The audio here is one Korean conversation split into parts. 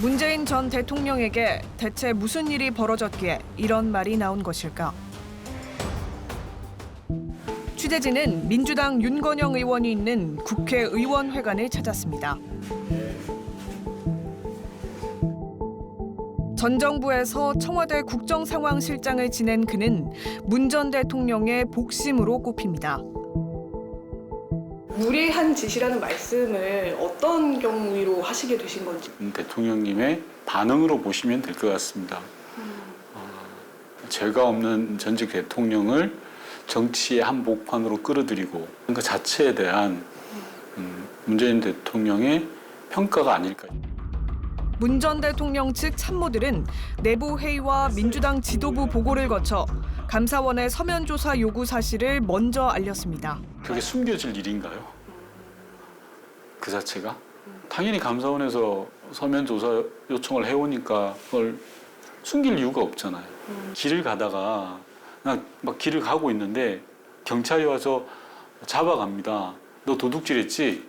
문재인 전 대통령에게 대체 무슨 일이 벌어졌기에 이런 말이 나온 것일까? 취재진은 민주당 윤건영 의원이 있는 국회의원회관을 찾았습니다. 전 정부에서 청와대 국정상황실장을 지낸 그는 문 전 대통령의 복심으로 꼽힙니다. 무리한 짓이라는 말씀을 어떤 경위로 하시게 되신 건지. 대통령님의 반응으로 보시면 될 것 같습니다. 죄가 없는 전직 대통령을 정치의 한복판으로 끌어들이고 그 자체에 대한 문재인 대통령의 평가가 아닐까. 문 전 대통령 측 참모들은 내부 회의와 민주당 지도부 보고를 거쳐 감사원의 서면 조사 요구 사실을 먼저 알렸습니다. 그게 숨겨질 일인가요? 그 자체가? 당연히 감사원에서 서면 조사 요청을 해오니까 그걸 숨길 이유가 없잖아요. 길을 가다가 그냥 막 길을 가고 있는데 경찰이 와서 잡아갑니다. 너 도둑질했지?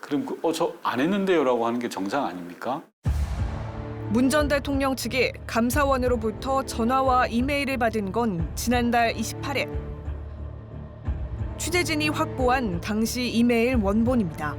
그럼 저 안 했는데요라고 하는 게 정상 아닙니까? 문 전 대통령 측이 감사원으로부터 전화와 이메일을 받은 건 지난달 28일. 취재진이 확보한 당시 이메일 원본입니다.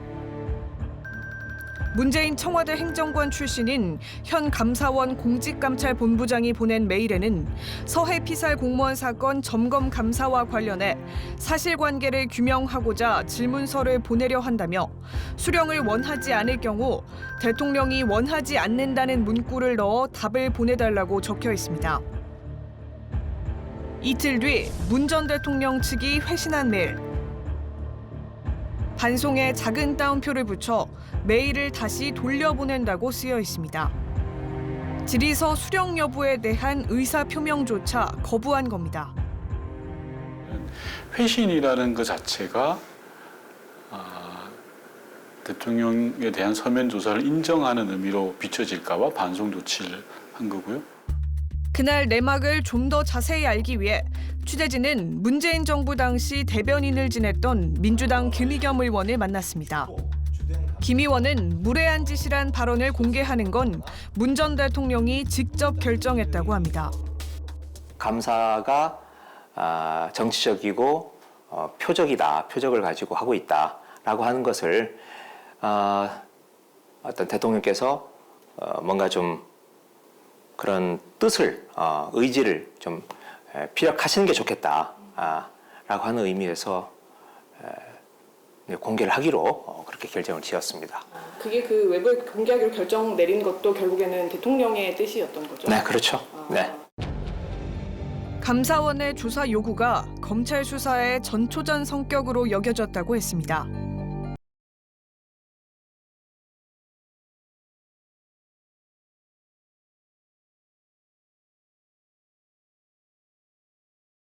문재인 청와대 행정관 출신인 현 감사원 공직감찰본부장이 보낸 메일에는 서해 피살 공무원 사건 점검 감사와 관련해 사실관계를 규명하고자 질문서를 보내려 한다며 수령을 원하지 않을 경우 대통령이 원하지 않는다는 문구를 넣어 답을 보내달라고 적혀 있습니다. 이틀 뒤 문 전 대통령 측이 회신한 메일. 반송에 작은 따옴표를 붙여 메일을 다시 돌려보낸다고 쓰여 있습니다. 질의서 수령 여부에 대한 의사 표명조차 거부한 겁니다. 회신이라는 것 자체가 대통령에 대한 서면 조사를 인정하는 의미로 비춰질까 봐 반송 조치를 한 거고요. 그날 내막을 좀 더 자세히 알기 위해 취재진은 문재인 정부 당시 대변인을 지냈던 민주당 김의겸 의원을 만났습니다. 김 의원은 무례한 짓이란 발언을 공개하는 건 문 전 대통령이 직접 결정했다고 합니다. 감사가 정치적이고 표적이다, 표적을 가지고 하고 있다라고 하는 것을 어떤 대통령께서 뭔가 좀 그런 뜻을, 의지를 좀 피력하시는 게 좋겠다라고 하는 의미에서 공개를 하기로 그렇게 결정을 지었습니다. 그게 그 외부에 공개하기로 결정 내린 것도 결국에는 대통령의 뜻이었던 거죠? 네, 그렇죠. 네. 감사원의 조사 요구가 검찰 수사의 전초전 성격으로 여겨졌다고 했습니다.